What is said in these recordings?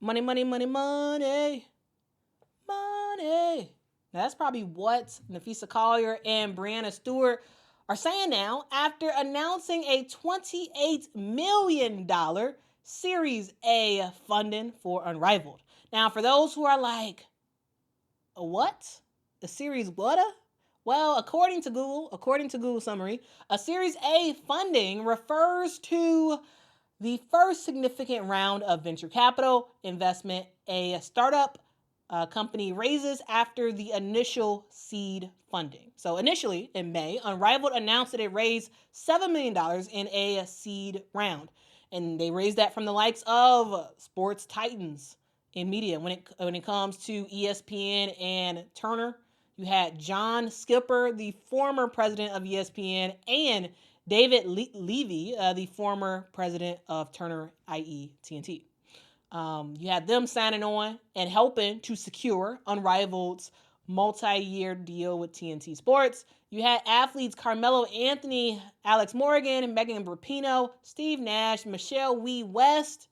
Money, money, money, money, money. That's probably what Nafisa Collier and Brianna Stewart are saying now after announcing a $28 million Series A funding for Unrivaled. Now, for those who are like, a what? A Series what? Well, according to Google summary, a Series A funding refers to the first significant round of venture capital investment a startup company raises after the initial seed funding. So initially in May, Unrivaled announced that it raised $7 million in a seed round. And they raised that from the likes of sports titans in media. When it comes to ESPN and Turner, you had John Skipper, the former president of ESPN, and David Levy, the former president of Turner, i.e. TNT. You had them signing on and helping to secure Unrivaled's multi-year deal with TNT Sports. You had athletes Carmelo Anthony, Alex Morgan, Megan Rapinoe, Steve Nash, Michelle Wee West,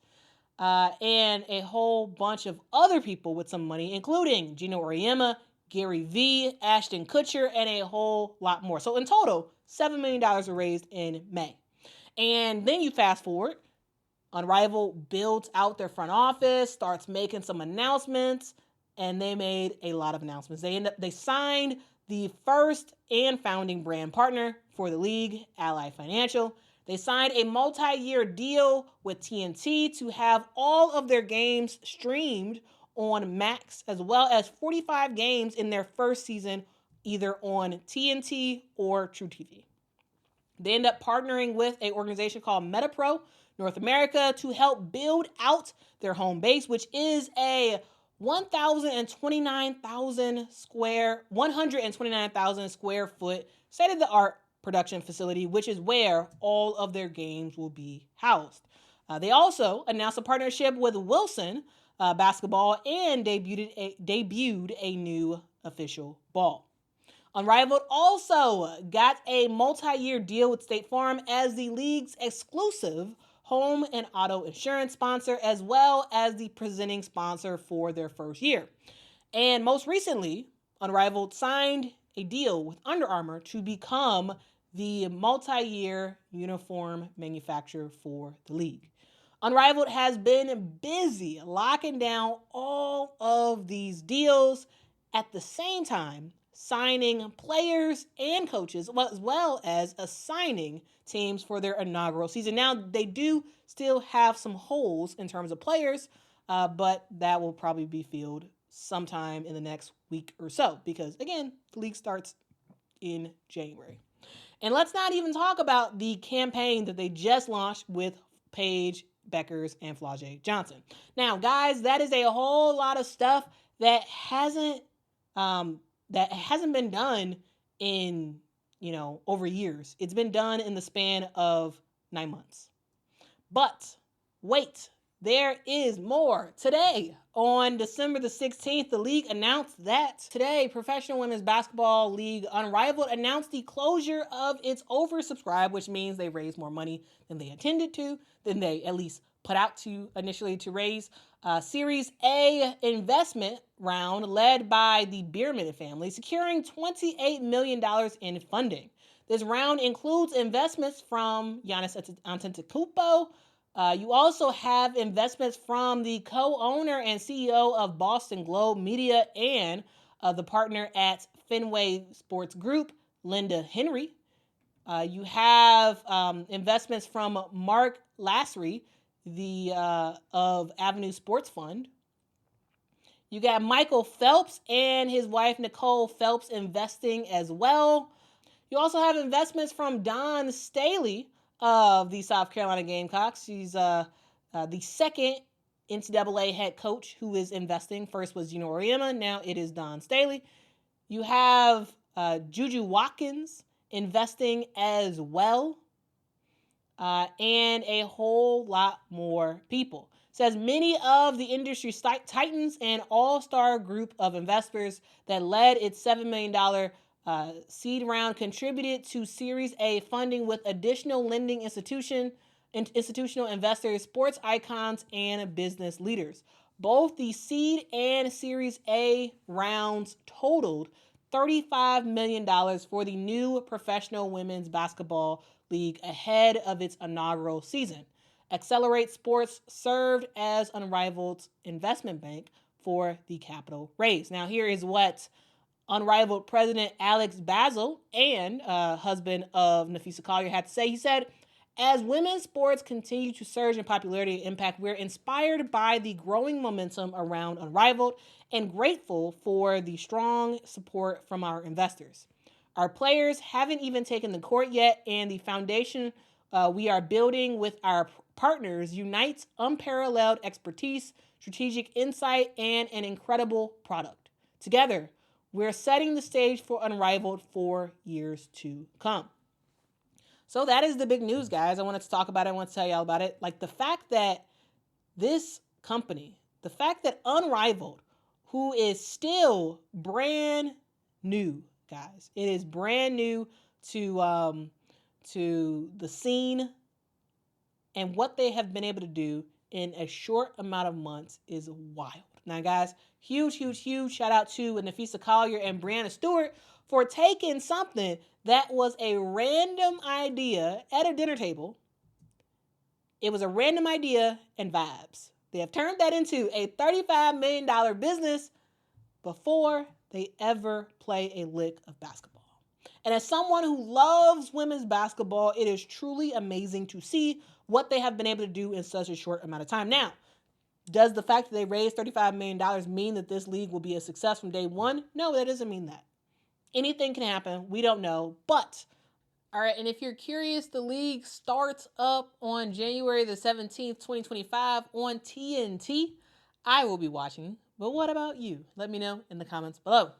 and a whole bunch of other people with some money, including Gino Auriemma, Gary Vee, Ashton Kutcher, and a whole lot more. So in total, $7 million were raised in May. And then you fast forward, Unrivaled builds out their front office, starts making some announcements, and they made a lot of announcements. They signed the first and founding brand partner for the league, Ally Financial. They signed a multi-year deal with TNT to have all of their games streamed on Max, as well as 45 games in their first season, either on TNT or True TV. They end up partnering with an organization called MetaPro North America to help build out their home base, which is a 129,000 square foot state-of-the-art production facility, which is where all of their games will be housed. They also announced a partnership with Wilson basketball and debuted a new official ball. Unrivaled also got a multi-year deal with State Farm as the league's exclusive home and auto insurance sponsor, as well as the presenting sponsor for their first year. And most recently, Unrivaled signed a deal with Under Armour to become the multi-year uniform manufacturer for the league. Unrivaled has been busy locking down all of these deals at the same time, signing players and coaches, as well as assigning teams for their inaugural season. Now, they do still have some holes in terms of players, but that will probably be filled sometime in the next week or so because, again, the league starts in January. And let's not even talk about the campaign that they just launched with Paige Beckers and Flau'jae Johnson. Now, guys, that is a whole lot of stuff that hasn't been done in, over years. It's been done in the span of 9 months. But wait, there is more. Today, on December the 16th, the league announced that today, Professional Women's Basketball League Unrivaled announced the closure of its oversubscribed, which means they raised more money than they intended to, than they at least put out to initially to raise. Series A investment round led by the Bierman family, securing $28 million in funding. This round includes investments from Giannis Antetokounmpo. You also have investments from the co-owner and CEO of Boston Globe Media and the partner at Fenway Sports Group, Linda Henry. You have investments from Mark Lassery, of Avenue Sports Fund. You got Michael Phelps and his wife Nicole Phelps investing as well. You also have investments from Dawn Staley of the South Carolina Gamecocks. She's the second NCAA head coach who is investing. First was Gino Auriemma, now it is Dawn Staley. You have Juju Watkins investing as well. And a whole lot more people. Says many of the industry titans and all-star group of investors that led its $7 million seed round contributed to Series A funding with additional lending institution institutional investors, sports icons, and business leaders. Both the seed and Series A rounds totaled $35 million for the new professional women's basketball league ahead of its inaugural season. Accelerate Sports served as Unrivaled's investment bank for the capital raise. Now, here is what Unrivaled president Alex Basil and husband of Nafisa Collier had to say. He said, as women's sports continue to surge in popularity and impact, we're inspired by the growing momentum around Unrivaled and grateful for the strong support from our investors. Our players haven't even taken the court yet, and the foundation we are building with our partners unites unparalleled expertise, strategic insight, and an incredible product. Together, we're setting the stage for Unrivaled for years to come. So that is the big news, guys. I wanted to talk about it. I want to tell y'all about it. Like the fact that this company, the fact that Unrivaled, who is still brand new, guys, it is brand new to the scene, and what they have been able to do in a short amount of months is wild. Now, guys, huge shout out to Nafisa Collier and Brianna Stewart for taking something that was a random idea at a dinner table. It was a random idea and vibes. They have turned that into a $35 million business before they ever play a lick of basketball. And as someone who loves women's basketball, it is truly amazing to see what they have been able to do in such a short amount of time. Now, does the fact that they raised $35 million mean that this league will be a success from day one? No, that doesn't mean that. Anything can happen. We don't know. But, all right, and if you're curious, the league starts up on January the 17th, 2025 on TNT. I will be watching. But what about you? Let me know in the comments below.